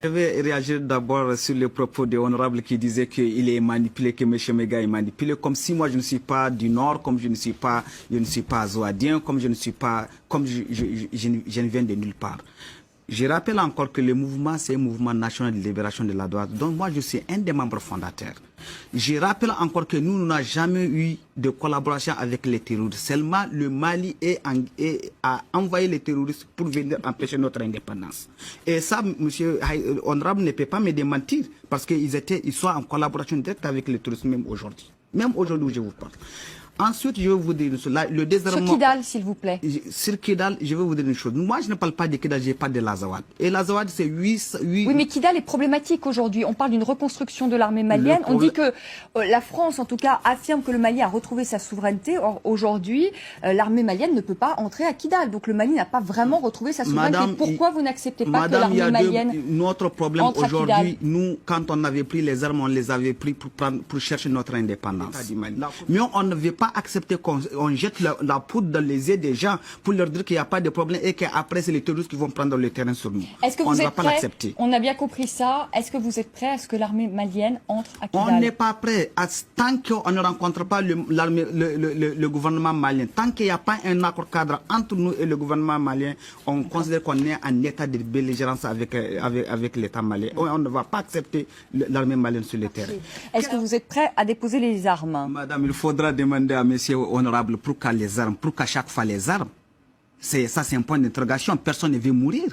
Je vais réagir d'abord sur les propos de l'honorable qui disait qu'il est manipulé, que M. Mega est manipulé, comme si moi je ne suis pas du Nord, comme je ne suis pas zoadien, comme je ne suis pas, comme je ne viens de nulle part. Je rappelle encore que le mouvement, c'est un mouvement national de libération de la droite. Donc moi, je suis un des membres fondateurs. Je rappelle encore que nous n'avons jamais eu de collaboration avec les terroristes. Seulement, le Mali a envoyé les terroristes pour venir empêcher notre indépendance. Et ça, monsieur Honorable ne peut pas me démentir, parce qu'ils sont en collaboration directe avec les terroristes, même aujourd'hui. Même aujourd'hui où je vous parle. Ensuite, je vais vous dire le désarmement. Sur Kidal, s'il vous plaît. Sur Kidal, je vais vous dire une chose. Moi, je ne parle pas de Kidal, je parle de l'Azawad. Et l'Azawad, c'est 8... Oui, mais Kidal est problématique aujourd'hui. On parle d'une reconstruction de l'armée malienne. On dit que la France, en tout cas, affirme que le Mali a retrouvé sa souveraineté. Or, aujourd'hui, l'armée malienne ne peut pas entrer à Kidal. Donc, le Mali n'a pas vraiment retrouvé sa souveraineté. Pourquoi vous n'acceptez pas que l'armée malienne notre problème aujourd'hui, nous, quand on avait pris les armes, on les avait pris pour chercher notre indépendance. Mais on ne veut pas accepter qu'on jette la poudre dans les yeux des gens pour leur dire qu'il n'y a pas de problème et qu'après c'est les terroristes qui vont prendre le terrain sur nous. On ne va pas l'accepter. On a bien compris ça. Est-ce que vous êtes prêt à ce que l'armée malienne entre à Kidal? On n'est pas prêt. Tant qu'on ne rencontre pas le gouvernement malien, tant qu'il n'y a pas un accord cadre entre nous et le gouvernement malien, on considère qu'on est en état de belligérance avec l'État malien. On ne va pas accepter l'armée malienne sur le terrain. Est-ce que vous êtes prêt à déposer les armes? Madame, il faudra demander à monsieur honorable pourquoi les armes, pourquoi chaque fois les armes. Ça, c'est un point d'interrogation. Personne ne veut mourir.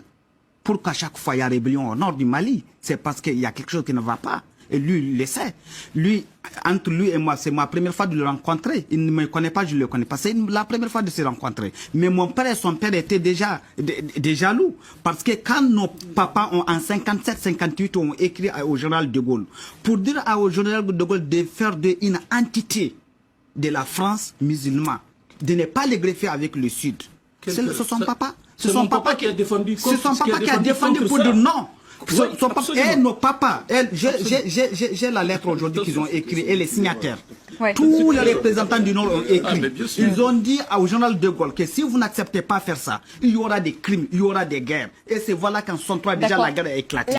Pourquoi chaque fois il y a rébellion au nord du Mali? C'est parce qu'il y a quelque chose qui ne va pas. Et lui, il le sait. Lui, entre lui et moi, c'est ma première fois de le rencontrer. Il ne me connaît pas, je ne le connais pas. C'est la première fois de se rencontrer. Mais mon père et son père étaient déjà jaloux. Parce que quand nos papas en 57-58 ont écrit au général de Gaulle, pour dire au général de Gaulle de faire une entité de la France musulmane, de ne pas les greffer avec le Sud. C'est son papa. C'est son papa qui a défendu. C'est son papa qui a défendu pour dire non. Son papa, et nos papas, j'ai la lettre aujourd'hui qu'ils ont écrit et les signataires. Ouais. Tous les représentants du Nord ont écrit. Ils ont dit au journal de Gaulle que si vous n'acceptez pas faire ça, il y aura des crimes, il y aura des guerres. Et c'est voilà qu'en 63 déjà la guerre a éclaté.